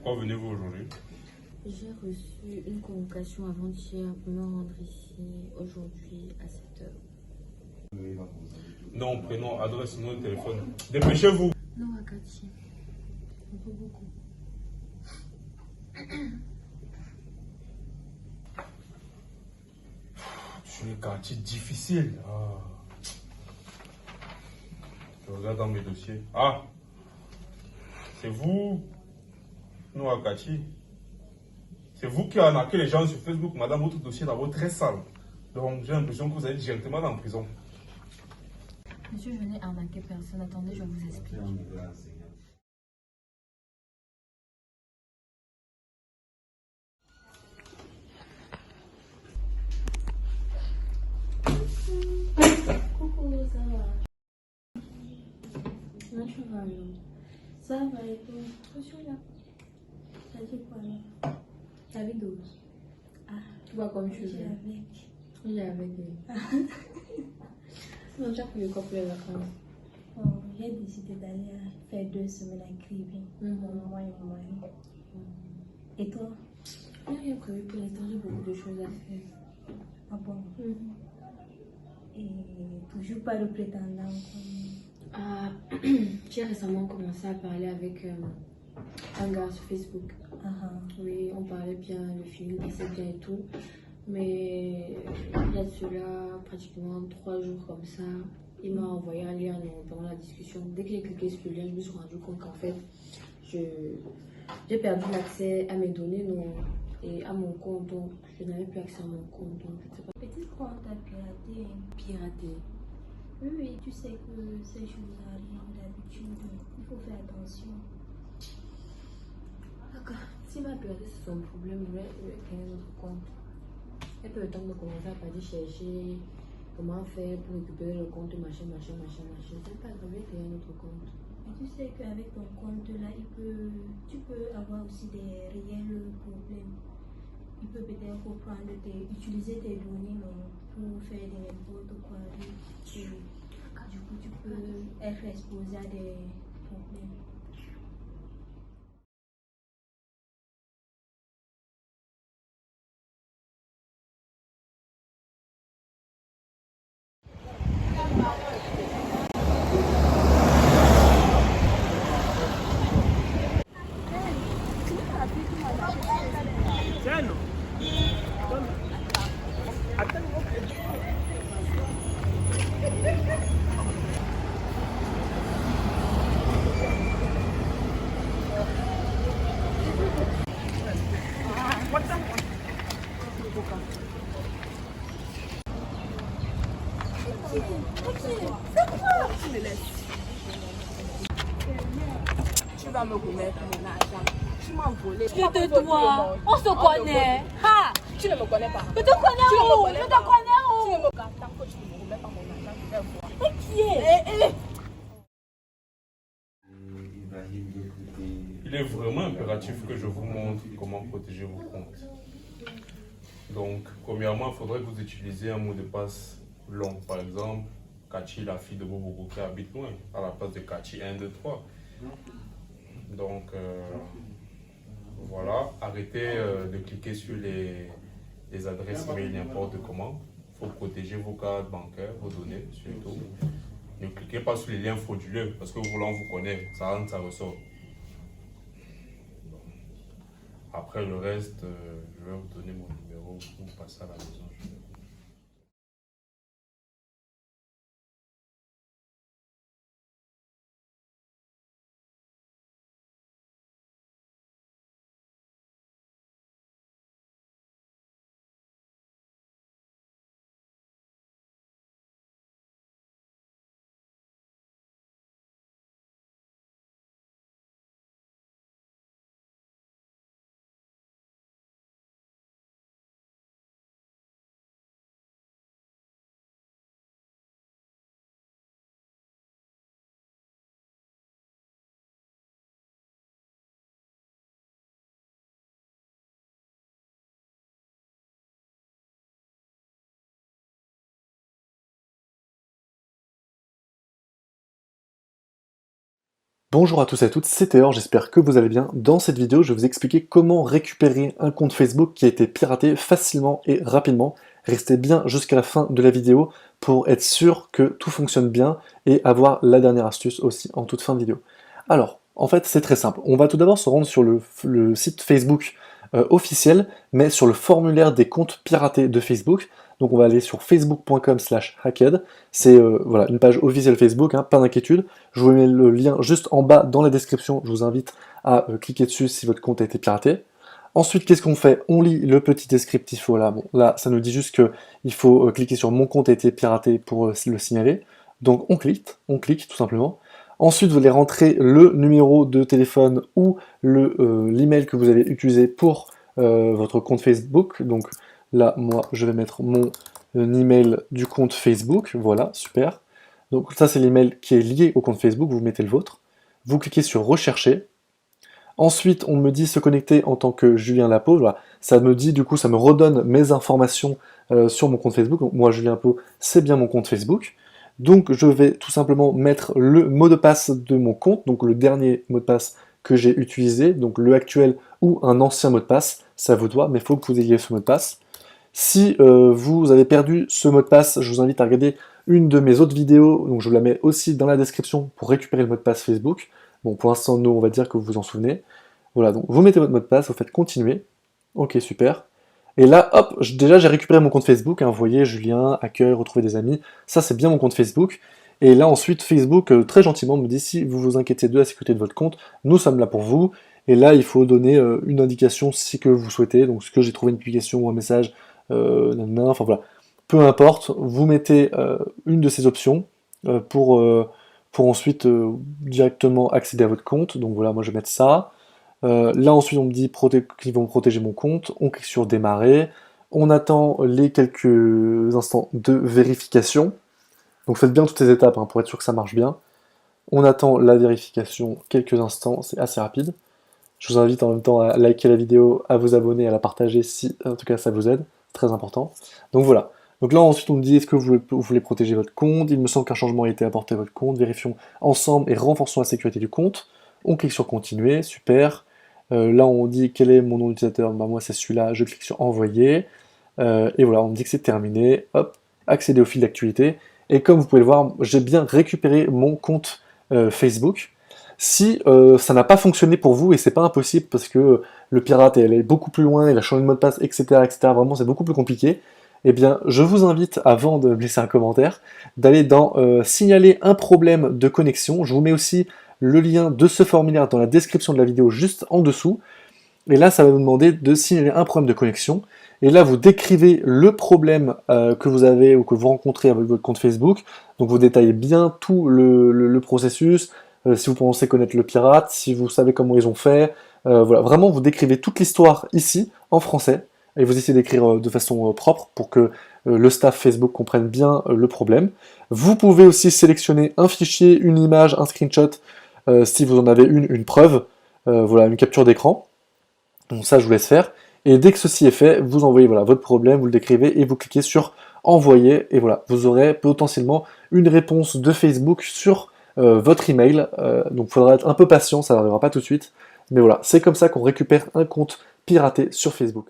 Pourquoi venez-vous aujourd'hui? J'ai reçu une convocation avant-hier pour me rendre ici aujourd'hui à 7h. Non, prénom, adresse, numéro de téléphone. Dépêchez-vous. Non, Akati. Un peu beaucoup. Tu es quartier difficile. Ah. Je regarde dans mes dossiers. Ah, c'est vous, nous, Akati. C'est vous qui arnaquez les gens sur Facebook, madame. Votre dossier est d'abord très sale. Donc, j'ai l'impression que vous allez directement en prison. Monsieur, je n'ai arnaqué personne. Attendez, je vous explique. Coucou, ça va? Comment tu vas, alors? Ça va et toi? Je suis là. T'as dit quoi là? La vidéo. Ah, tu vois comme je suis là. J'ai avec elle. Non, j'ai pris le cours pour les vacances. Oh, j'ai décidé d'aller faire 2 semaines à Cribie. Mon maman et mon mari. Et toi? Je n'ai rien prévu pour l'instant, j'ai beaucoup de choses à faire. Ah bon? Et toujours pas de prétendant Ah, j'ai récemment commencé à parler avec un gars sur Facebook. Oui, on parlait bien, le film passait bien et tout. Mais il y a de cela pratiquement 3 jours comme ça, il m'a envoyé un lien pendant la discussion. Dès que j'ai cliqué sur le lien, je me suis rendu compte qu'en fait, j'ai perdu l'accès à mes données et à mon compte. Donc, je n'avais plus accès à mon compte. Donc, je ne sais pas. Petit compte à pirater. Pirater. Oui, oui, tu sais que ces choses arrivent d'habitude. Il faut faire attention. D'accord. Si ma pirater, c'est son problème, je vais créer un autre compte. Et peu de temps de commencer à partir chercher comment faire pour récupérer le compte, machin. C'est pas grave, je vais créer un autre compte. Et tu sais qu'avec ton compte là, tu peux avoir aussi des réels problèmes. Il peut peut-être reprendre utiliser tes données pour faire n'importe quoi. Du coup, tu peux être exposé à des problèmes. Tu vas me remettre mon argent. Tu m'as volé. Tais-toi, on se connaît. Ha! Tu ne me connais pas. Je te connais où? Je te connais Tu ne où? me gardes tant que tu ne me remets pas mon argent, je vais voir. Et qui est? Il est vraiment impératif que je vous montre comment protéger vos comptes. Donc, premièrement, il faudrait que vous utilisiez un mot de passe long. Par exemple, Kachi, la fille de Bobo qui habite loin, à la place de Kachi 1, 2, 3. Donc, voilà. Arrêtez de cliquer sur les adresses mail n'importe comment. Il faut protéger vos cartes bancaires, vos données surtout. Ne cliquez pas sur les liens frauduleux parce que on vous connaît, ça rentre, ça ressort. Après le reste, je vais vous donner mon numéro pour passer à la maison. Bonjour à tous et à toutes, c'est Théor, j'espère que vous allez bien. Dans cette vidéo, je vais vous expliquer comment récupérer un compte Facebook qui a été piraté facilement et rapidement. Restez bien jusqu'à la fin de la vidéo pour être sûr que tout fonctionne bien et avoir la dernière astuce aussi en toute fin de vidéo. Alors, en fait, c'est très simple. On va tout d'abord se rendre sur le site Facebook officiel, mais sur le formulaire des comptes piratés de Facebook. Donc on va aller sur facebook.com/hacked, c'est voilà, une page officielle Facebook, hein, pas d'inquiétude. Je vous mets le lien juste en bas dans la description, je vous invite à cliquer dessus si votre compte a été piraté. Ensuite, qu'est-ce qu'on fait? On lit le petit descriptif, voilà, bon, là ça nous dit juste qu'il faut cliquer sur mon compte a été piraté pour le signaler. Donc on clique tout simplement. Ensuite, vous allez rentrer le numéro de téléphone ou l'email que vous avez utilisé pour votre compte Facebook. Donc là, moi, je vais mettre mon email du compte Facebook. Voilà, super. Donc ça, c'est l'email qui est lié au compte Facebook. Vous mettez le vôtre. Vous cliquez sur Rechercher. Ensuite, on me dit se connecter en tant que Julien Lapau. Voilà. Ça me dit, du coup, ça me redonne mes informations sur mon compte Facebook. Donc, moi, Julien Lapau, c'est bien mon compte Facebook. Donc, je vais tout simplement mettre le mot de passe de mon compte, donc le dernier mot de passe que j'ai utilisé, donc le actuel ou un ancien mot de passe, ça vous doit, mais il faut que vous ayez ce mot de passe. Si vous avez perdu ce mot de passe, je vous invite à regarder une de mes autres vidéos, donc je vous la mets aussi dans la description pour récupérer le mot de passe Facebook. Bon, pour l'instant, nous, on va dire que vous vous en souvenez. Voilà, donc vous mettez votre mot de passe, vous faites continuer. Ok, super. Et là, hop, déjà j'ai récupéré mon compte Facebook, hein, vous voyez, Julien, accueil, retrouver des amis, ça c'est bien mon compte Facebook. Et là ensuite, Facebook, très gentiment, me dit si vous vous inquiétez de la sécurité de votre compte, nous sommes là pour vous. Et là, il faut donner une indication si que vous souhaitez, donc ce que j'ai trouvé une publication ou un message, enfin voilà. Peu importe, vous mettez une de ces options pour ensuite directement accéder à votre compte. Donc voilà, moi je vais mettre ça. Là ensuite on me dit qu'ils vont protéger mon compte, on clique sur démarrer, on attend les quelques instants de vérification, donc faites bien toutes ces étapes hein, pour être sûr que ça marche bien. On attend la vérification quelques instants, c'est assez rapide. Je vous invite en même temps à liker la vidéo, à vous abonner, à la partager si en tout cas ça vous aide, c'est très important. Donc voilà. Donc là ensuite on me dit est-ce que vous voulez protéger votre compte, il me semble qu'un changement a été apporté à votre compte, vérifions ensemble et renforçons la sécurité du compte. On clique sur continuer, super. Là on dit quel est mon nom d'utilisateur, bah moi c'est celui-là, je clique sur envoyer. Et voilà, on me dit que c'est terminé, hop, accéder au fil d'actualité. Et comme vous pouvez le voir, j'ai bien récupéré mon compte Facebook. Si ça n'a pas fonctionné pour vous, et c'est pas impossible parce que le pirate elle est beaucoup plus loin, il a changé de mot de passe, etc. vraiment c'est beaucoup plus compliqué, eh bien je vous invite, avant de me laisser un commentaire, d'aller dans signaler un problème de connexion. Je vous mets aussi le lien de ce formulaire dans la description de la vidéo juste en dessous. Et là, ça va vous demander de signaler un problème de connexion. Et là, vous décrivez le problème que vous avez ou que vous rencontrez avec votre compte Facebook. Donc vous détaillez bien tout le processus, si vous pensez connaître le pirate, si vous savez comment ils ont fait. Voilà, vraiment, vous décrivez toute l'histoire ici, en français. Et vous essayez d'écrire de façon propre pour que le staff Facebook comprenne bien le problème. Vous pouvez aussi sélectionner un fichier, une image, un screenshot, si vous en avez une preuve, voilà, une capture d'écran. Donc ça, je vous laisse faire. Et dès que ceci est fait, vous envoyez voilà, votre problème, vous le décrivez et vous cliquez sur envoyer. Et voilà, vous aurez potentiellement une réponse de Facebook sur votre email. Donc il faudra être un peu patient, ça n'arrivera pas tout de suite. Mais voilà, c'est comme ça qu'on récupère un compte piraté sur Facebook.